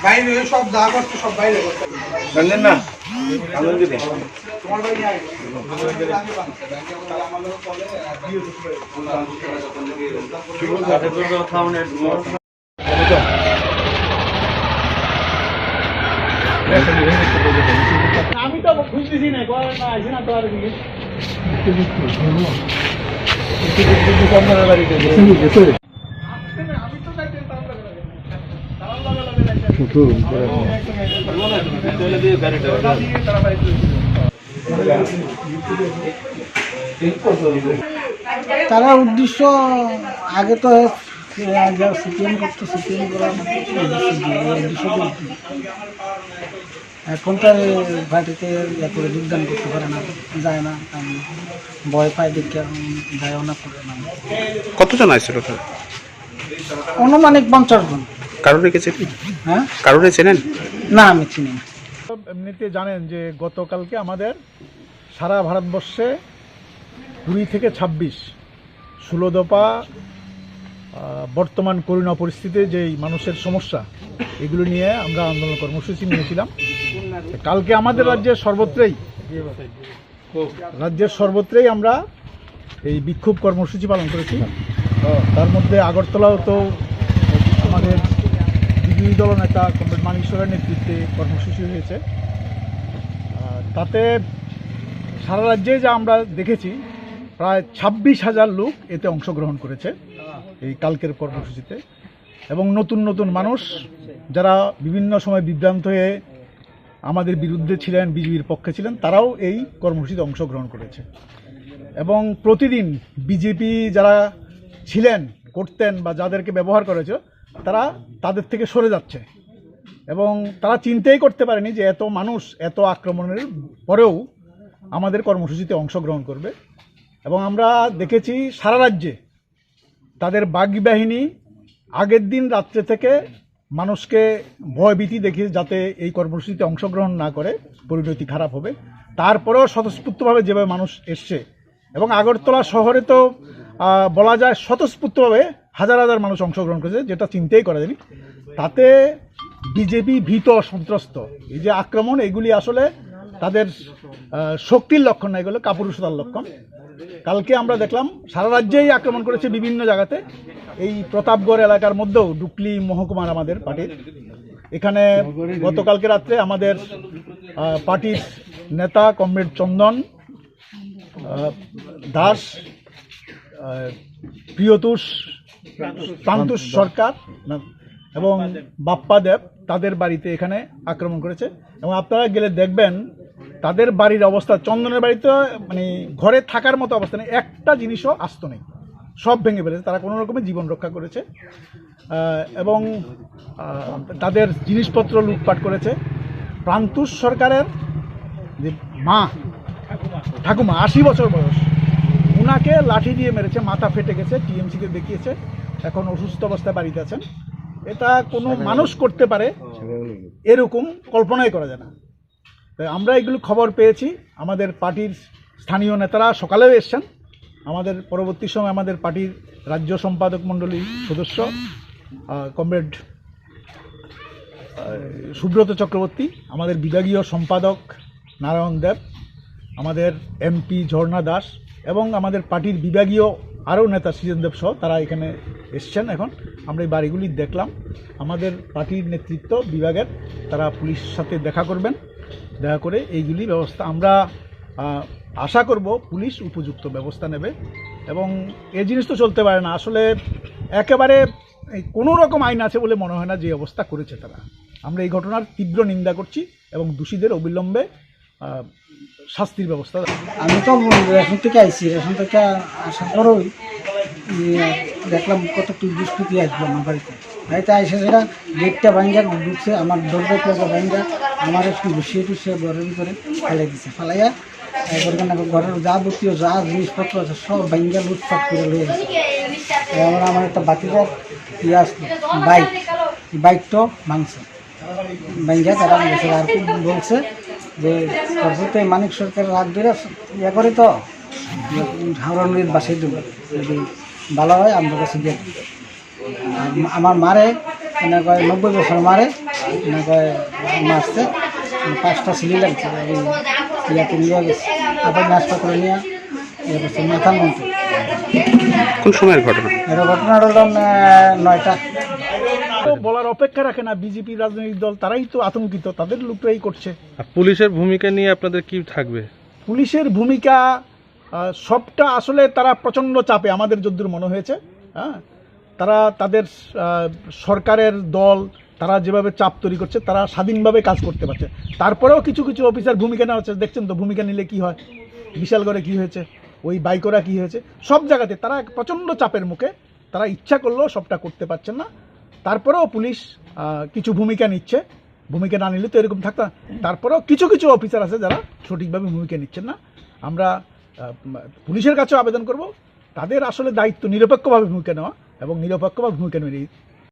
বাইরে সব দা করছে, সব বাইরে জানেন না আমি তো খুঁজতেছি না তো আর তারা উদ্দেশ্য আগে তো সিপিএম করতো, সিপিএম করার উদ্দেশ্য এখন তো পার্টিতে করে যোগদান করতে পারে না, যায় না, ভয় পায় দেখে যায়ও না, করে না। কতজন আছে টোটাল? অনুমানিক 50 জন। কারোর রেখেছে? হ্যাঁ, কারোর চেনেন? না, আমি চিনি না। এমনিতে জানেন যে গতকালকে আমাদের সারা ভারতবর্ষে 20 থেকে 26 16 দফা বর্তমান করোনা পরিস্থিতিতে যেই মানুষের সমস্যা, এগুলো নিয়ে আমরা আন্দোলন কর্মসূচি নিয়েছিলাম। কালকে আমাদের রাজ্যের সর্বত্রই আমরা এই বিক্ষোভ কর্মসূচি পালন করেছি। তার মধ্যে আগরতলাও তো আমাদের বিরোধী দল নেতা কমরেড মানিক সরের নেতৃত্বে কর্মসূচি হয়েছে। তাতে সারা রাজ্যে যা আমরা দেখেছি, প্রায় 26,000 লোক এতে অংশগ্রহণ করেছে এই কালকের কর্মসূচিতে। এবং নতুন নতুন মানুষ যারা বিভিন্ন সময় বিভ্রান্ত হয়ে আমাদের বিরুদ্ধে ছিলেন, বিজেপির পক্ষে ছিলেন, তারাও এই কর্মসূচিতে অংশগ্রহণ করেছে। এবং প্রতিদিন বিজেপি যারা ছিলেন, করতেন বা যাদেরকে ব্যবহার করেছে, তারা তাদের থেকে সরে যাচ্ছে। এবং তারা চিন্তাই করতে পারেনি যে এত মানুষ এত আক্রমণের পরেও আমাদের কর্মসূচিতে অংশগ্রহণ করবে। এবং আমরা দেখেছি সারা রাজ্যে তাদের বাগি বাহিনী আগের দিন রাত্রে থেকে মানুষকে ভয়ভীতি দেখিয়ে যাতে এই কর্মসূচিতে অংশগ্রহণ না করে, পরিণতি খারাপ হবে। তারপরেও স্বতঃস্ফূর্তভাবে যেভাবে মানুষ এসছে, এবং আগরতলা শহরে তো বলা যায় স্বতঃস্ফূর্তভাবে হাজার হাজার মানুষ অংশগ্রহণ করেছে, যেটা চিন্তাই করা যায়নি। তাতে বিজেপি ভীত, সন্ত্রস্ত। এই যে আক্রমণ, এগুলি আসলে তাদের শক্তির লক্ষণ না, এগুলো কাপুরুষতার লক্ষণ। কালকে আমরা দেখলাম সারা রাজ্যেই আক্রমণ করেছে বিভিন্ন জায়গাতে। এই প্রতাপগড় এলাকার মধ্যেও ডুকলি মহকুমার আমাদের পার্টির এখানে গতকালকে রাত্রে আমাদের পার্টির নেতা কমরেড চন্দন দাস, প্রান্তুষ সরকার এবং বাপ্পা দেব, তাদের বাড়িতে এখানে আক্রমণ করেছে। এবং আপনারা গেলে দেখবেন তাদের বাড়ির অবস্থা, চন্দনের বাড়িতে মানে ঘরে থাকার মতো অবস্থা নেই, একটা জিনিসও আস্ত নেই, সব ভেঙে ফেলেছে। তারা কোনো রকমের জীবন রক্ষা করেছে এবং তাদের জিনিসপত্র লুটপাট করেছে। প্রান্তুষ সরকারের যে মা, ঠাকুমা, 80 বছর বয়স, উনাকে লাঠি দিয়ে মেরেছে, মাথা ফেটে গেছে, টিএমসিকে দেখিয়েছে, এখন অসুস্থ অবস্থায় বাড়িতে আছেন। এটা কোনো মানুষ করতে পারে এরকম কল্পনাই করা যায় না। তাই আমরা এগুলো খবর পেয়েছি, আমাদের পার্টির স্থানীয় নেতারা সকালেও এসছেন। আমাদের পরবর্তী সময় আমাদের পার্টির রাজ্য সম্পাদক মণ্ডলীর সদস্য কমরেড সুব্রত চক্রবর্তী, আমাদের বিভাগীয় সম্পাদক নারায়ণ দেব, আমাদের এমপি ঝর্ণা দাস এবং আমাদের পার্টির বিভাগীয় আরও নেতা সৃজন দেব সহ তারা এখানে এসছেন। এখন আমরা এই বাড়িগুলি দেখলাম। আমাদের পার্টির নেতৃত্ব বিভাগের তারা পুলিশের সাথে দেখা করবেন, দেখা করে এইগুলি ব্যবস্থা আমরা আশা করব পুলিশ উপযুক্ত ব্যবস্থা নেবে। এবং এই জিনিস তো চলতে পারে না আসলে, একেবারে কোনো রকম আইন আছে বলে মনে হয় না যে অবস্থা করেছে তারা। আমরা এই ঘটনার তীব্র নিন্দা করছি এবং দোষীদের অবিলম্বে শাস্তির ব্যবস্থা। আমি তো রেশন থেকে আইছি, রেশন থেকে আসার পরেই দেখলাম কত দুষ্কৃতি আসবো আমার বাড়িতে। বাড়িতে আইসে সেটা গেটটা ভাঙ্গা ঢুকছে, আমার দরজা প্লাজা ভাঙ্গা আমার একটু বসিয়ে টুসিয়ে ঘরের ভিতরে ফেলে দিচ্ছে। ফেলাইয়া ঘরের যাবতীয় যা জিনিসপত্র আছে সব ভাঙ্গা লুটপাট করে লয়ে গেছে। আমার একটা বাতিদার ইয়ে আসলো বাইকটাও ভাঙছে ভাঙ্গা তারা গেছে। আর কি বলছে যে সরস্বতী মানিক সরকারের রাত ধরে ইয়ে করে তো হাওড়া নদীর বাসায় দেবো, যদি ভালো হয় আমার কাছে দিয়ে দেবো। আমার মারে এনে কয় 90 বছর মারে এনে কয় মারছে 5টা সিলি লাগছে, ইয়াতে নিয়ে গেছে, তারপর নাস্তা করে নিয়ে ইয়ে করছে মাথার মন্ত্রী। কোন সময়ের ঘটনা? এটা ঘটনাটা হলো 9টা। তো বলার অপেক্ষা রাখে না, বিজেপি রাজনৈতিক দল তারাই তো আতঙ্কিত, তাদের লোকটাই করছে। আর পুলিশের ভূমিকা নিয়ে আপনাদের কি থাকবে? পুলিশের ভূমিকা সবটা আসলে তারা প্রচণ্ড চাপে, আমাদের যদ্দূর মনে হয়েছে। হ্যাঁ, তারা তাদের সরকারের দল তারা যেভাবে চাপ তৈরি করছে, তারা স্বাধীনভাবে কাজ করতে পারছে। তারপরেও কিছু কিছু অফিসার ভূমিকা নেওয়া হচ্ছে, দেখছেন তো ভূমিকা নিলে কি হয়, বিশালগড়ে কি হয়েছে, ওই বাইকরা কি হয়েছে, সব জায়গাতে তারা প্রচণ্ড চাপের মুখে, তারা ইচ্ছা করলেও সবটা করতে পারছেন না। তারপরেও পুলিশ কিছু ভূমিকা নিচ্ছে, ভূমিকা না নিলে তো এরকম থাকতো না। তারপরেও কিছু কিছু অফিসার আছে যারা সঠিকভাবে ভূমিকা নিচ্ছেন না। আমরা পুলিশের কাছেও আবেদন করব, তাদের আসলে দায়িত্ব নিরপেক্ষভাবে ভূমিকা নেওয়া এবং নিরপেক্ষভাবে ভূমিকা নিয়ে